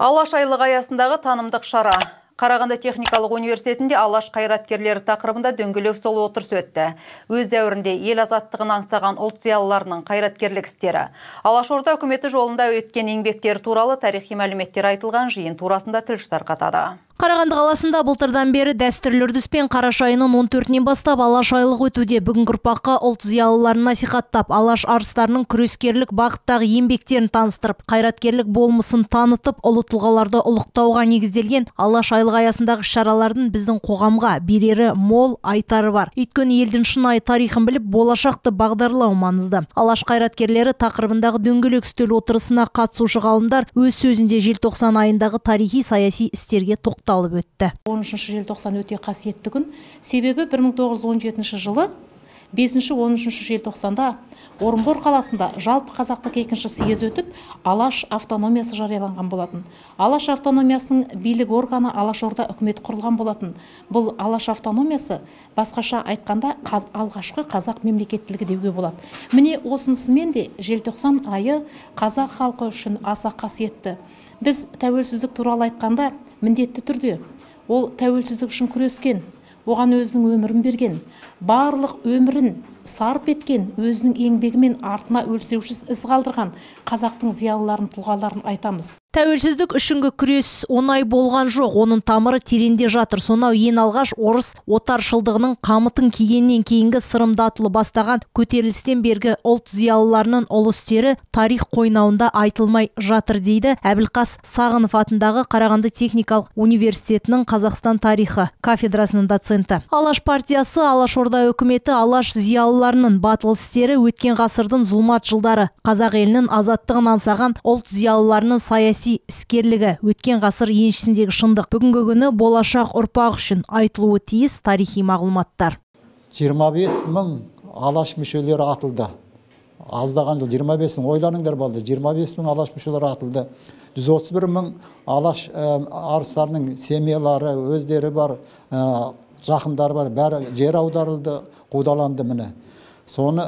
Алаш айлығы аясындағы танымдық шара. Қарағанды техникалық университетінде Алаш қайраткерлері тақырыбында дөңгелек стол отырысы өтті. Өз дәуірінде ел азаттығын аңсаған ұлт зиялыларының қайраткерлік істері. Алашорда үкіметі жолында өткен еңбектері туралы тарихи мәліметтер айтылған жиын турасында тілші тарқатады. Қарағанды қаласында былтырдан бері дәстүрлі үрдіспен қараша айының 14-нен бастап Алаш айлығы өтуде. Бүгінгі ұрпаққа ұлт зиялыларын насихаттап, Алаш арыстарының күрескерлік бағыттағы еңбектерін таныстырып, қайраткерлік болмысын танытып, ұлы тұлғаларды ұлықтауға негізделген Алаш айлығы аясындағы шаралардың біздің қоғамға берері мол, айтары бар. Өйткені елдің шынайы тарихын біліп, болашақты бағдарлау маңызды. Алаш қайраткерлері тақырыбындағы дөңгелек үстел отырысына қатысушы ғалымдар өз сөзінде желтоқсан айындағы тарихи саяси істерге тоқталды. 13 желтоқсан өте қасиетті күн. Себебі 1917 жылы 5-13 желтоқсанда Орынбор қаласында жалпы қазақтық екінші съезд өтіп, Алаш автономиясы жарияланған болатын. Алаш автономиясының билік органы Алашорда үкімет құрылған болатын. Бұл Алаш автономиясы басқаша айтқанда алғашқы қазақ мемлекеттілігі деуге болады. Міне осынысымен де желтоқсан айы қазақ халқы үшін аса қасиетті. Біз тәуелсіздік туралы айтқанда міндетті түрде ол тәуелсіздік үшін күрескен, оған өзінің өмірін берген, барлық өмірін сарп еткен, өзінің еңбегімен артына өлшеусіз із қалдырған қазақтың зиялыларын, тұлғаларын айтамыз. Тәуелсіздік үшінгі күрес оңай болған жоқ, оның тамыры тереңде жатыр. Сонау ең алғаш орыс отаршылдығының қамытын кигеннен кейінгі сырымдатылы бастаған көтерілістен бергі ұлт зиялыларының ұлы істері тарих қойнауында айтылмай жатыр дейді Әбілқас Сағынов атындағы Қарағанды техникалық университетінің Қазақстан тарихы кафедрасының доценті. Алаш партиясы, Алашорда үкіметі Алаш зиялыларының батыл істері өткен ғасырдың зұлмат жылдары, қазақ елінің азаттығын аңсаған ұлт зиялыларының саяси іскерлігі, өткен ғасыр еншісіндегі шындық. Бүгінгі күні болашақ ұрпақ үшін айтылуы тиіс тарихи мағлұматтар. 25 мың Алаш мүшелері атылды. Аздаған жыл 25 мың, ойланыңдар болды. 25 мың Алаш мүшелері атылды. 131 мың Алаш арыстарының семьялары, өздері бар, жақындары бар, бәрі жер аударылды, қудаланды міне. Соны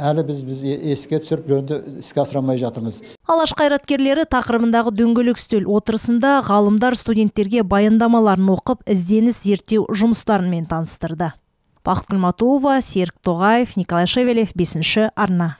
әлі біз еске түсіріп жөнді іске асырамай жатырмыз. Алаш қайраткерлері тақырыбындағы дөңгелек үстел отырысында ғалымдар студенттерге баяндамаларын оқып, ізденіс зерттеу жұмыстарымен таныстырды. Бақыт Күлматова, Серік Тоғаев, Николай Шевелев, 5-ші арна.